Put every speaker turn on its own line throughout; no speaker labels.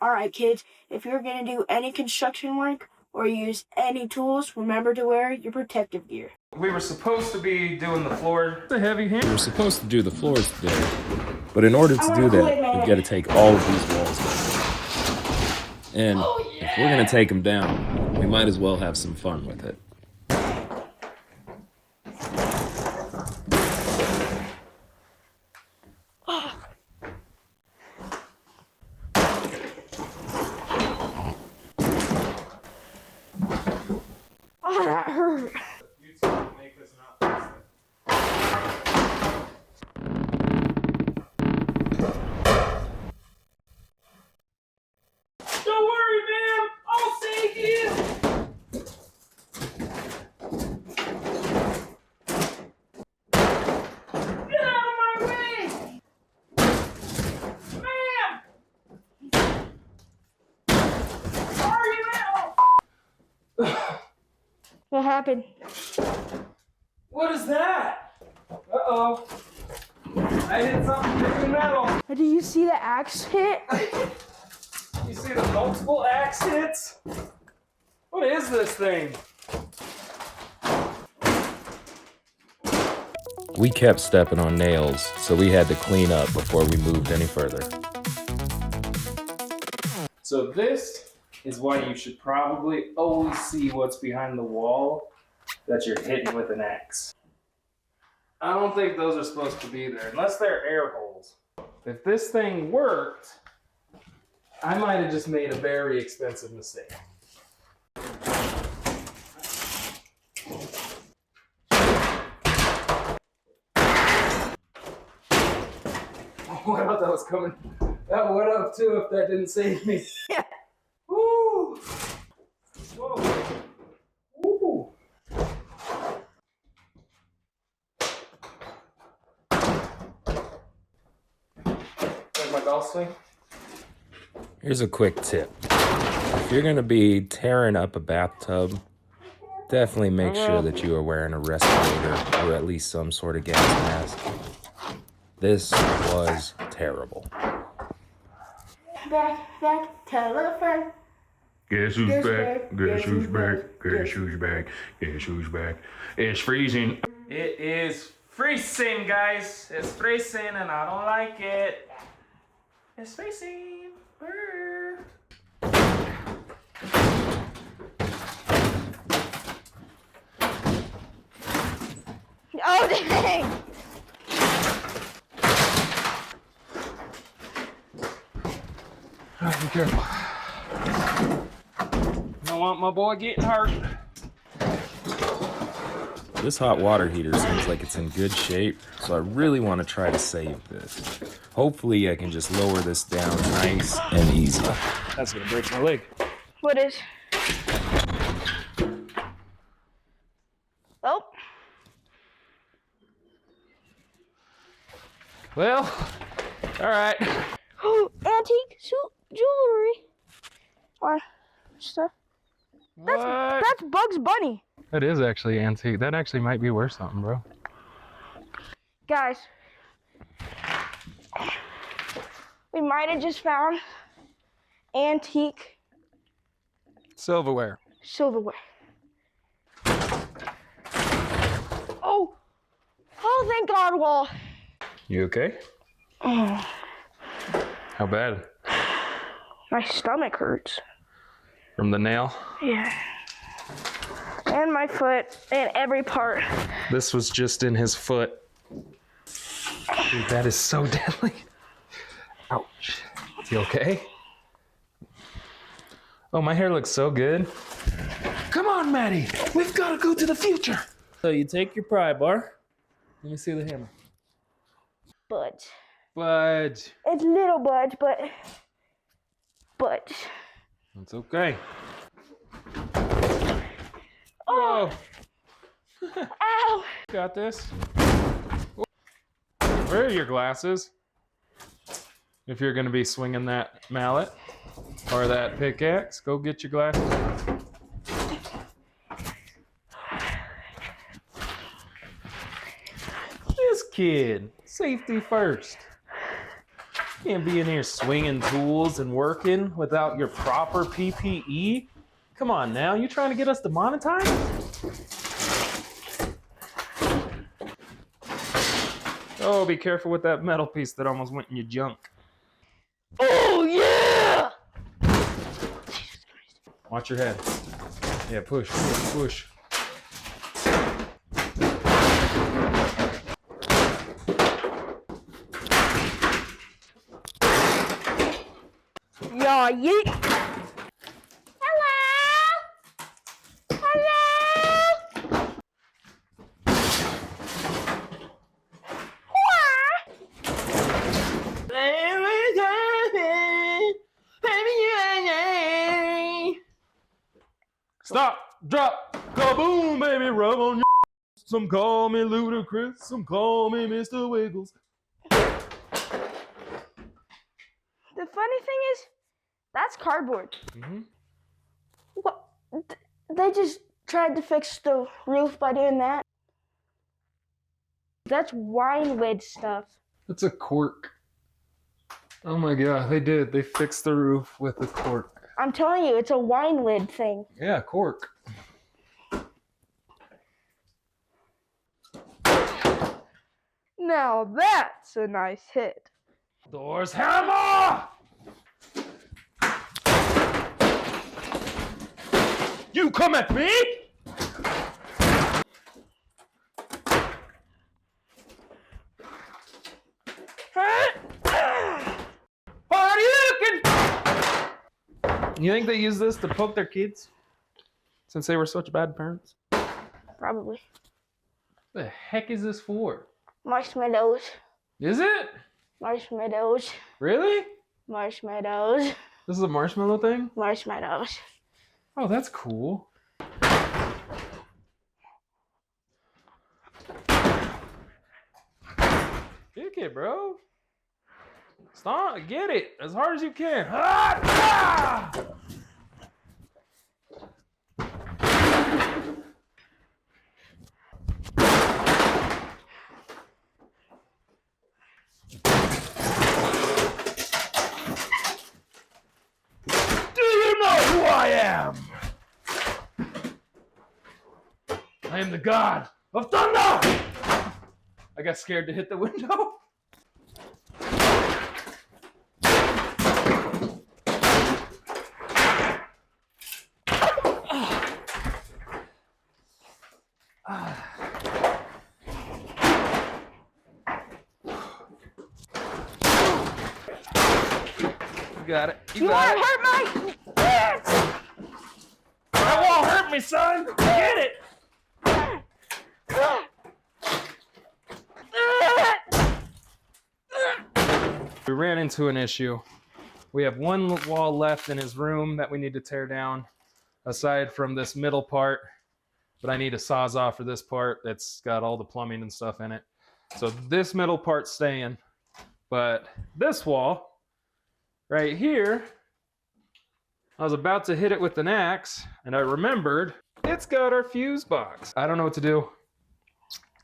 Alright kids, if you're gonna do any construction work or use any tools, remember to wear your protective gear.
We were supposed to be doing the floor. The heavy hand.
We were supposed to do the floors today, but in order to do that, we've got to take all of these walls down. And if we're gonna take them down, we might as well have some fun with it.
Oh, that hurt.
You two can make this not fix it. Don't worry, ma'am. I'll save you. Get out of my way, ma'am. Hurry now.
What happened?
What is that? Uh-oh. I hit something big and metal.
Do you see the axe hit?
You see the multiple axe hits? What is this thing?
We kept stepping on nails, so we had to clean up before we moved any further.
So this is why you should probably always see what's behind the wall that you're hitting with an axe. I don't think those are supposed to be there, unless they're air holes. If this thing worked, I might have just made a very expensive mistake. Oh, I thought that was coming. That would have too if that didn't save me.
Yeah.
Woo! Whoa! Woo! Like my golf swing?
Here's a quick tip. If you're gonna be tearing up a bathtub, definitely make sure that you are wearing a respirator or at least some sort of gas mask. This was terrible.
Back, telephone.
Guess who's back? Guess who's back? Guess who's back? Guess who's back? It's freezing.
It is freezing, guys. It's freezing and I don't like it. It's freezing. Brr.
Oh, dang!
Be careful. Don't want my boy getting hurt.
This hot water heater seems like it's in good shape, so I really want to try to save this. Hopefully I can just lower this down nice and easy.
That's gonna break my leg.
What is? Oh.
Well, all right.
Oh, antique jewelry. Or stuff. That's Bugs Bunny.
That is actually antique. That actually might be worth something, bro.
Guys, we might have just found antique
Silverware.
silverware. Oh, thank God, Wall.
You okay?
Oh,
How bad?
my stomach hurts.
From the nail?
Yeah. And my foot, and every part.
This was just in his foot. Dude, that is so deadly. Ouch. Is he okay? Oh, my hair looks so good. Come on, Maddie. We've got to go to the future. So you take your pry bar. Let me see the hammer.
Budge.
Budge.
It's little Budge, but Budge.
That's okay.
Oh.
Whoa.
Ow!
Got this. Where are your glasses? If you're going to be swinging that mallet or that pickaxe, go get your glasses. This kid, safety first. Can't be in here swinging tools and working without your proper PPE. Come on now, you trying to get us demonetized? Oh, be careful with that metal piece that almost went in your junk.
Oh yeah!
Watch your head. Yeah, push, push, push.
Yeah, yeet. Hello. Hello.
Stop, drop, kaboom, baby, rub on your. Some call me Ludacris, some call me Mr. Wiggles.
The funny thing is, that's cardboard.
Mm-hmm.
What? They just tried to fix the roof by doing that. That's wine lid stuff.
That's a cork. Oh my god, they did. They fixed the roof with a cork.
I'm telling you, it's a wine lid thing.
Yeah, cork.
Now that's a nice hit.
Thor's hammer! You come at me? You think they use this to poke their kids? Since they were such bad parents?
Probably.
What the heck is this for?
Marshmallows.
Is it?
Marshmallows.
Really?
Marshmallows.
This is a marshmallow thing?
Marshmallows.
Oh, that's cool. Kick it, bro. Stop, get it as hard as you can. Ah! Do you know who I am? I am the god of thunder! I got scared to hit the window. You got it. You got it.
Hurt my...
That won't hurt me, son. Get it. We ran into an issue. We have one wall left in his room that we need to tear down, aside from this middle part. But I need a Sawzall for this part that's got all the plumbing and stuff in it. So this middle part's staying. But this wall, right here, I was about to hit it with an axe, and I remembered it's got our fuse box. I don't know what to do.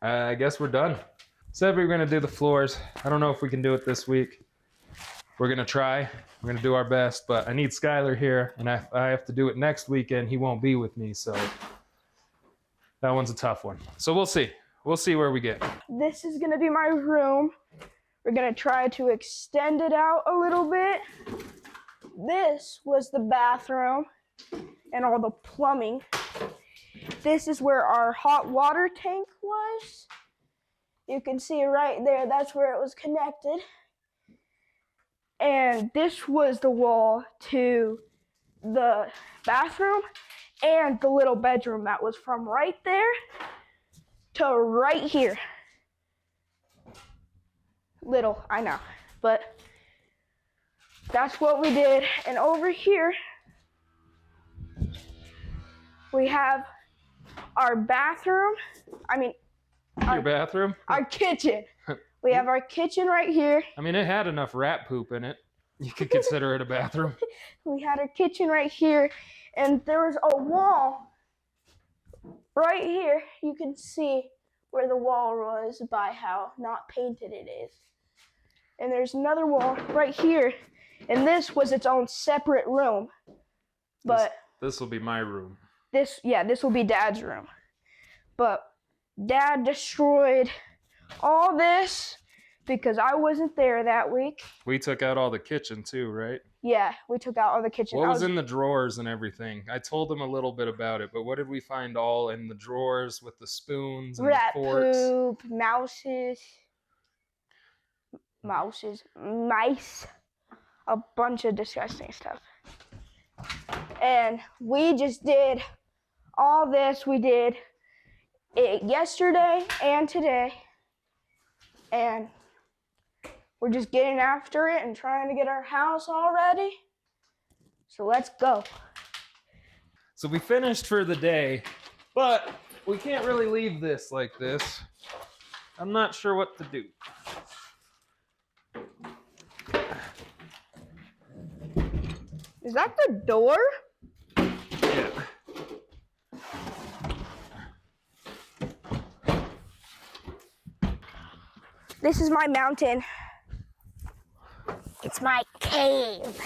I guess we're done. Said we were gonna do the floors. I don't know if we can do it this week. We're gonna try. We're gonna do our best, but I need Skylar here, and I have to do it next weekend. He won't be with me, so that one's a tough one. So we'll see. We'll see where we get.
This is gonna be my room. We're gonna try to extend it out a little bit. This was the bathroom and all the plumbing. This is where our hot water tank was. You can see right there, that's where it was connected. And this was the wall to the bathroom and the little bedroom that was from right there to right here. Little, I know, but that's what we did. And over here, we have our bathroom.
Your bathroom?
Our kitchen. We have our kitchen right here.
I mean, it had enough rat poop in it. You could consider it a bathroom.
We had our kitchen right here, and there was a wall right here. You can see where the wall was by how not painted it is. and there's another wall right here, and this was its own separate room. But
this will be my room.
this will be Dad's room. But Dad destroyed all this because I wasn't there that week.
We took out all the kitchen too, right?
Yeah, we took out all the kitchen.
What was in the drawers and everything? I told them a little bit about it, but what did we find all in the drawers with the spoons and
rat
the forks?
poop, mice, a bunch of disgusting stuff. And we just did all this. We did it yesterday and today. And we're just getting after it and trying to get our house all ready. So let's go.
So we finished for the day, but we can't really leave this like this. I'm not sure what to do.
Is that the door?
Yeah.
This is my mountain.
It's my cave.